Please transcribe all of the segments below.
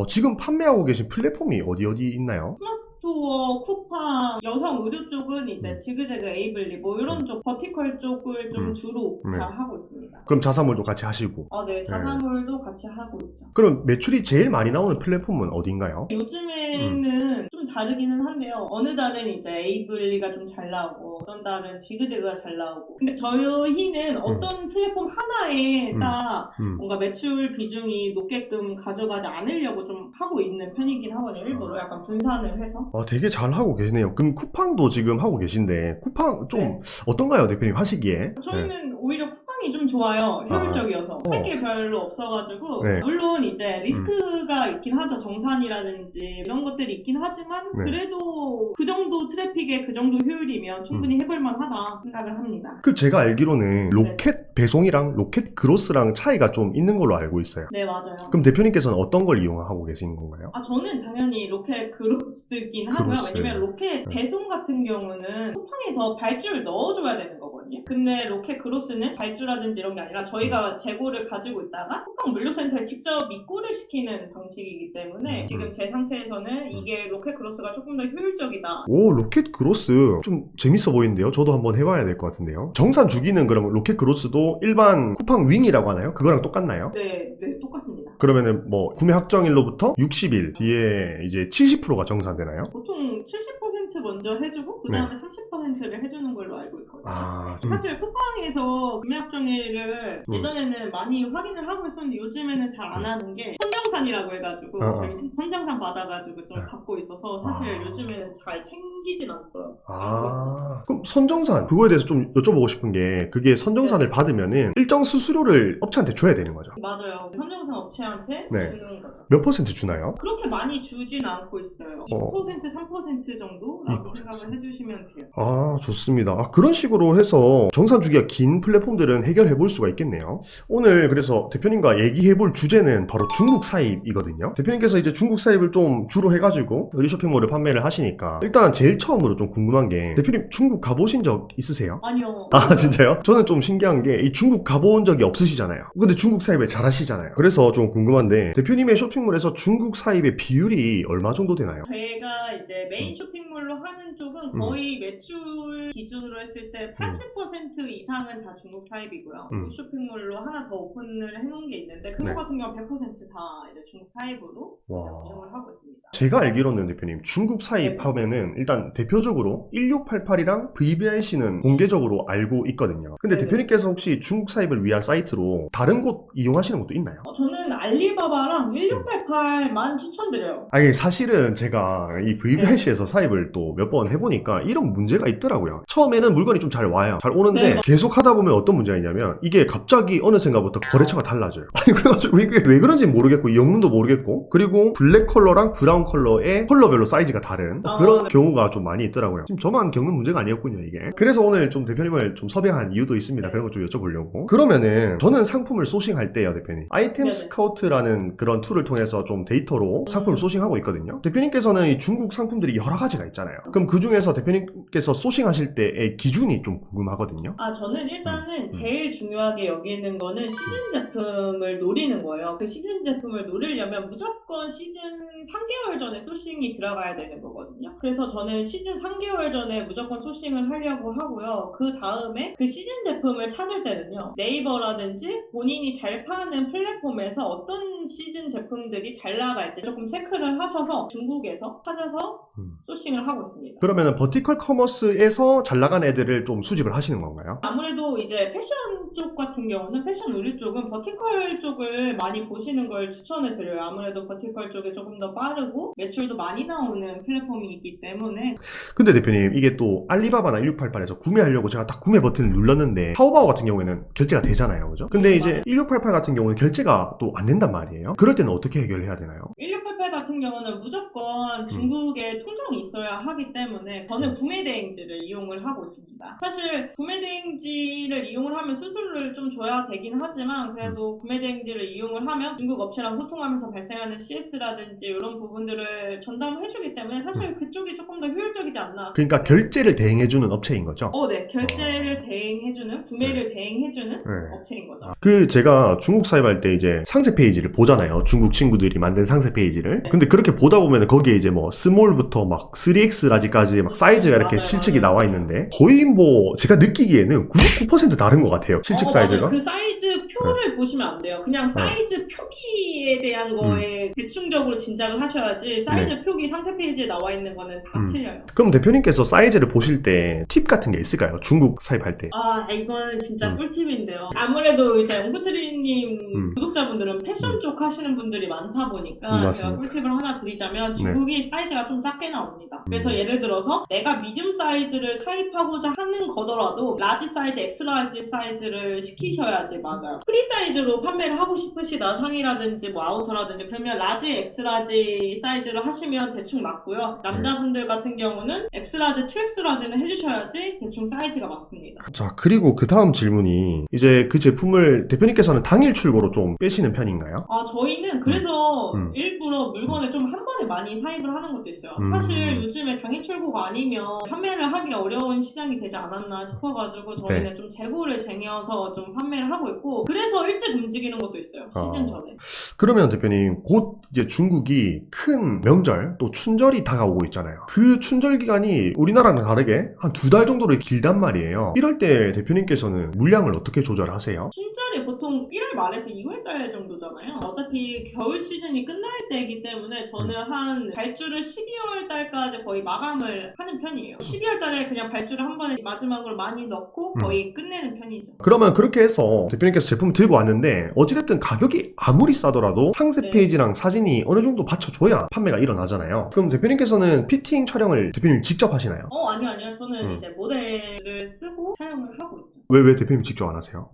지금 판매하고 계신 플랫폼이 어디 있나요? 스마트스토어, 쿠팡, 여성 의류 쪽은 이제 지그재그, 에이블리 뭐 이런 쪽 버티컬 쪽을 좀 주로 네. 잘 하고 있습니다. 그럼 자사몰도 같이 하시고. 네, 자사몰도 같이 하고 있죠. 그럼 매출이 제일 많이 나오는 플랫폼은 어딘가요? 요즘에는 좀 다르기는 한데요. 어느 달은 이제 에이블리가 좀 잘 나오고 어떤 달은 지그재그가 잘 나오고. 근데 저희는 어떤 플랫폼 하나에 딱 뭔가 매출 비중이 높게끔 가져가지 않으려고 좀 하고 있는 편이긴 하거든요. 일부러 약간 분산을 해서. 되게 잘 하고 계시네요. 그럼 쿠팡도 지금 하고 계신데 쿠팡 좀 어떤가요, 대표님 하시기에? 저희는 오히려 쿠팡이 좀 좋아요. 효율적이어서. 할 게 별로 없어가지고 물론 이제 리스크가 있긴 하죠. 정산이라든지 이런 것들이 있긴 하지만 그래도 그 정도 트래픽에 그 정도 효율이면 충분히 해볼만 하다 생각을 합니다. 제가 알기로는 로켓 배송이랑 로켓 그로스랑 차이가 좀 있는 걸로 알고 있어요. 네, 맞아요. 그럼 대표님께서는 어떤 걸 이용하고 계신 건가요? 저는 당연히 로켓 그로스긴 하고요. 왜냐면 로켓 배송 같은 경우는 쿠팡에서 발주를 넣어줘야 되는 거거든요. 근데 로켓 그로스는 발주라든지 이런 게 아니라 저희가 재고를 가지고 있다가 쿠팡 물류센터에 직접 입고를 시키는 방식이기 때문에 지금 제 상태에서는 이게 로켓 그로스가 조금 더 효율적이다. 오, 로켓 그로스 좀 재밌어 보이는데요? 저도 한번 해봐야 될 것 같은데요. 정산 주기는 그럼 로켓 그로스도 일반 쿠팡 윙이라고 하나요? 그거랑 똑같나요? 네, 똑같습니다. 그러면은 뭐 구매 확정일로부터 60일 뒤에 이제 70%가 정산되나요? 보통 70% 먼저 해주고 그 다음에 30%를 해주는 걸로 알고 있거든요. 사실 쿠팡에서 구매 확정일을 예전에는 많이 확인을 하고 있었는데 요즘에는 잘 안 하는 게 선정산이라고 해가지고 저희 선정산 받아가지고 좀 받고 있어서 사실 요즘에는 잘 챙기진 않더라고요. 그럼 선정산 그거에 대해서 좀 여쭤보고 싶은 게 그게 선정산을 받으면은 일정 수수료를 업체한테 줘야 되는 거죠? 맞아요. 선정산 업체한테 주는 거죠. 몇 퍼센트 주나요? 그렇게 많이 주진 않고 있어요. 2%, 3% 정도라고 생각을 해주시면 돼요. 좋습니다. 그런 식으로 해서 정산 주기가 긴 플랫폼들은 해결해 볼 수가 있겠네요. 오늘 그래서 대표님과 얘기해 볼 주제는 바로 중국 사입이거든요. 대표님께서 이제 중국 사입을 좀 주로 해가지고 의류 쇼핑몰을 판매를 하시니까 일단 제일 처음으로 좀 궁금한 게 대표님 중국 가보신 적 있으세요? 아니요. 진짜요? 저는 좀 신기한 게 이 중국 가본 적이 없으시잖아요. 근데 중국 사입을 잘 하시잖아요. 그래서 좀 궁금한데 대표님의 쇼핑몰에서 중국 사입의 비율이 얼마 정도 되나요? 제가 이제 메인 쇼핑몰로 하는 쪽은 거의 매출 기준으로 했을 때 80% 이상은 다 중국 사입이고요. 쇼핑몰로 하나 더 오픈을 해놓은 게 있는데 그거 같은 경우는 100%다 이제 중국 사입으로 운영을 하고 있습니다. 제가 알기로는 대표님 중국 사입 하면은 일단 대표적으로 1688이랑 VVIC는 공개적으로 알고 있거든요. 근데 대표님께서 혹시 중국 사입을 위한 사이트로 다른 곳 이용하시는 것도 있나요? 저는 알리바바랑 1688만 추천드려요. 사실은 제가 이 VVIC에서 사입을 또 몇 번 해보니까 이런 문제가 있더라고요. 처음에는 물건이 좀 잘 와요. 잘 오는데 계속 하다 보면 어떤 문제가 있냐면 이게 갑자기 어느샌가부터 거래처가 달라져요. 그래가지고 이게 왜 그런지 모르겠고 이 영문도 모르겠고 그리고 블랙 컬러랑 브라운 컬러의 컬러별로 사이즈가 다른 그런 경우가 좀 많이 있더라고요. 지금 저만 겪는 문제가 아니었군요, 이게. 그래서 오늘 좀 대표님을 좀 섭외한 이유도 있습니다. 그런 거 좀 여쭤보려고. 그러면은 저는 상품을 소싱할 때요, 대표님. 아이템 스카우트라는 그런 툴을 통해서 좀 데이터로 상품을 소싱하고 있거든요. 대표님께서는 이 중국 상품들이 여러 가지가 있잖아요. 그럼 그 중에서 대표님께서 소싱하실 때의 기준이 좀 궁금하거든요. 저는 일단은 제일 중요하게 여기는 거는 시즌 제품을 노리는 거예요. 그 시즌 제품을 노리려면 무조건 시즌 3개월 전에 소싱이 들어가야 되는 거거든요. 그래서 저는 시즌 3개월 전에 무조건 소싱을 하려고 하고요. 그 다음에 그 시즌 제품을 찾을 때는요. 네이버라든지 본인이 잘 파는 플랫폼에서 어떤 시즌 제품들이 잘 나갈지 조금 체크를 하셔서 중국에서 찾아서 소싱을 하고 있습니다. 그러면은 버티컬 커머스에서 잘 나간 애들을 좀 수집을 하시는 건가요? 아무래도 이제 패션 쪽 같은 경우는 패션 의류 쪽은 버티컬 쪽을 많이 보시는 걸 추천을 드려요. 아무래도 버티컬 쪽이 조금 더 빠르고 매출도 많이 나오는 플랫폼이기 때문에. 근데 대표님 이게 또 알리바바나 1688에서 구매하려고 제가 딱 구매 버튼을 눌렀는데 타오바오 같은 경우에는 결제가 되잖아요, 그죠? 근데 이제 1688 같은 경우는 결제가 또 안 된단 말이에요. 그럴 때는 어떻게 해결해야 되나요? 1688 같은 경우는 무조건 중국에 통장이 있어야 하기 때문에 저는 구매 대행지를 이용을 하고 있습니다. 있습니다. 사실 구매대행지를 이용을 하면 수수료를 좀 줘야 되긴 하지만 그래도 구매대행지를 이용을 하면 중국 업체랑 소통하면서 발생하는 CS라든지 이런 부분들을 전담해주기 때문에 사실 그쪽이 조금 더 효율적이지 않나. 그러니까 결제를 대행해주는 업체인 거죠? 네. 결제를 대행해주는, 구매를 대행해주는 업체인 거죠. 제가 중국 사입할 때 이제 상세 페이지를 보잖아요. 중국 친구들이 만든 상세 페이지를. 근데 그렇게 보다 보면 거기에 이제 뭐 스몰부터 막 3X 라지까지 막 사이즈가 이렇게 실측이 나와 있는데 거의 뭐 제가 느끼기에는 99% 다른 것 같아요. 실측 사이즈가. 맞아요. 그 사이즈 표를 보시면 안 돼요. 그냥 사이즈 표기에 대한 거에 대충적으로 짐작을 하셔야지 사이즈 표기 상세 페이지에 나와 있는 거는 다 틀려요. 그럼 대표님께서 사이즈를 보실 때 팁 같은 게 있을까요? 중국 사입할 때. 이거는 진짜 꿀팁인데요. 아무래도 이제 옹프트리님 구독자분들은 패션 쪽 하시는 분들이 많다 보니까 제가 꿀팁을 하나 드리자면 중국이 사이즈가 좀 작게 나옵니다. 그래서 예를 들어서 내가 미디움 사이즈를 사입하고자 하는 거더라도 라지 사이즈, 엑스라지 사이즈를 시키셔야지 맞아요. 프리 사이즈로 판매를 하고 싶으시다 상의라든지 뭐 아우터라든지 그러면 라지, 엑스라지 사이즈를 하시면 대충 맞고요. 남자분들 같은 경우는 엑스라지, 2X라지는 해주셔야지 대충 사이즈가 맞습니다. 자, 그리고 그 다음 질문이 이제 그 제품을 대표님께서는 당일 출고로 좀 빼시는 편인가요? 저희는 그래서 일부러 물건을 좀 한 번에 많이 사입을 하는 것도 있어요. 사실 요즘에 당일 출고가 아니면 판매를 하기 어려운 시장이 되지 않았나 싶어가지고 저희는 좀 재고를 쟁여서 좀 판매를 하고 있고 그래서 일찍 움직이는 것도 있어요. 시즌 전에. 그러면 대표님 곧 이제 중국이 큰 명절 또 춘절이 다가오고 있잖아요. 그 춘절 기간이 우리나라랑 다르게 한 2달 정도로 길단 말이에요. 이럴 때 대표님께서는 물량을 어떻게 조절하세요? 춘절이 보통 1월 말에서 2월 달 정도잖아요. 어차피 겨울 시즌이 끝날 때이기 때문에 저는 한 발주를 12월 달까지 거의 마감을 하는 편이에요. 12월 달에 그냥 발주를 한 번에 마지막으로 많이 넣고 거의 끝내는 편이죠. 그러면 그렇게 해서 대표님께서 제품을 들고 왔는데 어찌됐든 가격이 아무리 싸더라도 상세 페이지랑 사진이 어느 정도 받쳐줘야 판매가 일어나잖아요. 그럼 대표님께서는 피팅 촬영을 대표님 직접 하시나요? 아니요. 저는 이제 모델을 쓰고 촬영을 하고 있죠. 왜 대표님 직접 안 하세요?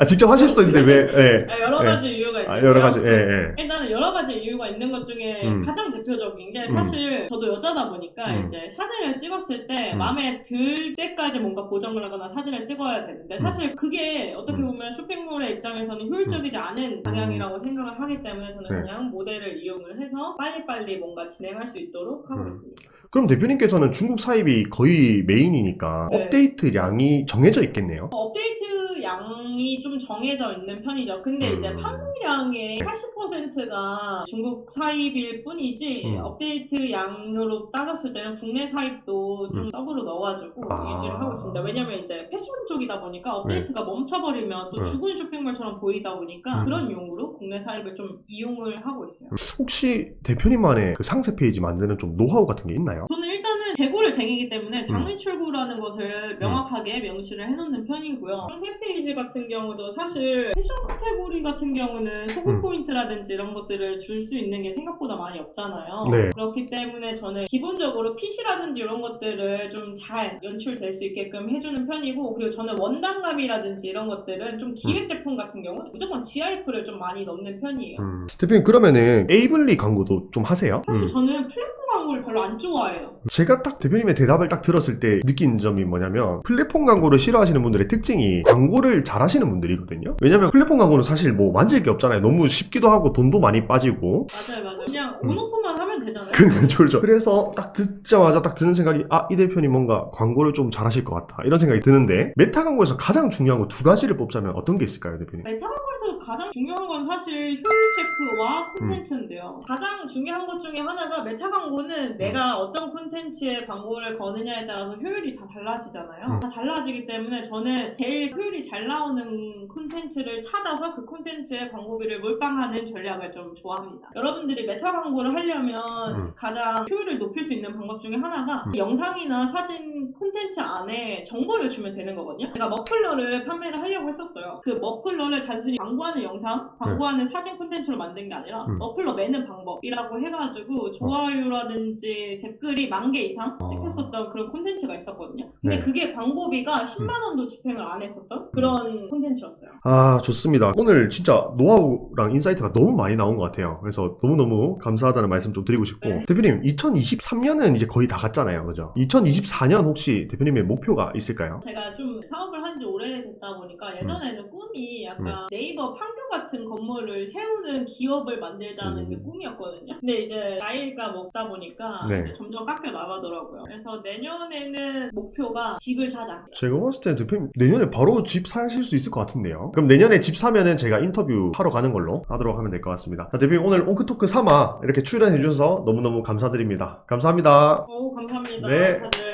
직접 하실 수도 있는데 왜? 여러 가지 이유가 있는데요. 여러 가지. 일단은 여러 가지 이유가 있는 것 중에 가장 대표적인 게 사실 저도 여자다 보니까 이제 사진을 찍었을 때 마음에 들 때까지 뭔가 보정을 하거나 사진을 찍어야 되는데 사실 그게 어떻게 보면 쇼핑몰의 입장에서는 효율적이지 않은 방향이라고 생각을 하기 때문에 저는 그냥 모델을 이용을 해서 빨리빨리 뭔가 진행할 수 있도록 하고 있습니다. 그럼 대표님께서는 중국 사입이 거의 메인이니까 업데이트량이 정해져 있겠네요? 업데이트 양이 좀 정해져 있는 편이죠. 근데 이제 판매량의 80%가 중국 사입일 뿐이지 업데이트 양으로 따졌을 때는 국내 사입도 좀 서브로 넣어가지고 유지를 하고 있습니다. 왜냐면 이제 패션 쪽이다 보니까 업데이트가 멈춰버리면 또 죽은 쇼핑몰처럼 보이다 보니까 그런 용으로 국내 사입을 좀 이용을 하고 있어요. 혹시 대표님만의 그 상세 페이지 만드는 좀 노하우 같은 게 있나요? 저는 일단은 재고를 쟁이기 때문에 당일 출고라는 것을 명확하게 명시를 해놓는 편이고요. 상세 페이지 같은 경우도 사실 패션 카테고리 같은 경우는 소금 포인트라든지 이런 것들을 줄 수 있는 게 생각보다 많이 없잖아요. 그렇기 때문에 저는 기본적으로 핏이라든지 이런 것들을 좀 잘 연출될 수 있게끔 해주는 편이고 그리고 저는 원단감이라든지 이런 것들은 좀 기획 제품 같은 경우는 무조건 GIF를 좀 많이 넣는 편이에요. 대표님 그러면은 에이블리 광고도 좀 하세요? 사실 저는 플랫폼 광고를 별로 안 좋아해요. 제가 딱 대표님의 대답을 딱 들었을 때 느낀 점이 뭐냐면 플랫폼 광고를 싫어하시는 분들의 특징이 광고를 잘 하시는 분들이거든요. 왜냐면 플랫폼 광고는 사실 뭐 만질 게 없잖아요. 너무 쉽기도 하고 돈도 많이 빠지고. 맞아요. 그냥 온오프만 하면 되잖아요. 그렇죠. 그래서 딱 듣자마자 딱 드는 생각이 이 대표님 뭔가 광고를 좀 잘하실 것 같다 이런 생각이 드는데 메타 광고에서 가장 중요한 거 2가지를 뽑자면 어떤 게 있을까요, 대표님? 메타 광고에서 가장 중요한 건 사실 효율 체크와 콘텐츠인데요. 가장 중요한 것 중에 하나가 메타 광고는 내가 어떤 콘텐츠에 광고를 거느냐에 따라서 효율이 다 달라지잖아요. 다 달라지기 때문에 저는 제일 효율이 잘 나오는 콘텐츠를 찾아서 그 콘텐츠에 광고비를 몰빵하는 전략을 좀 좋아합니다. 여러분들이 메타 광고를 하려면 가장 효율을 높일 수 있는 방법 중에 하나가 영상이나 사진 콘텐츠 안에 정보를 주면 되는 거거든요. 제가 머플러를 판매를 하려고 했었어요. 그 머플러를 단순히 광고하는 영상, 광고하는 사진 콘텐츠로 만든 게 아니라 머플러 매는 방법이라고 해가지고 좋아요라든지 댓글이 10,000개 이상 찍혔었던 그런 콘텐츠가 있었거든요. 근데 그게 광고비가 10만 원도 집행을 안 했었던 그런 콘텐츠였어요. 좋습니다. 오늘 진짜 노하우랑 인사이트가 너무 많이 나온 것 같아요. 그래서 너무너무 감사하다는 말씀 좀 드리고 드리고 싶고 네. 대표님 2023년은 이제 거의 다 갔잖아요. 그죠? 2024년 혹시 대표님의 목표가 있을까요? 제가 좀 사업을 한 지 오래됐다 보니까 예전에는 꿈이 약간 네이버 판교 같은 건물을 세우는 기업을 만들자는 게 꿈이었거든요. 근데 이제 나이가 먹다 보니까 네. 이제 점점 깎여 나가더라고요. 그래서 내년에는 목표가 집을 사자. 제가 봤을 때 대표님 내년에 바로 집 사실 수 있을 것 같은데요. 그럼 내년에 집 사면은 제가 인터뷰 하러 가는 걸로 하도록 하면 될 것 같습니다. 자, 대표님 오늘 옹크토크 3화 이렇게 출연해 주셔서 너무너무 감사드립니다. 감사합니다. 감사합니다. 네. 다들.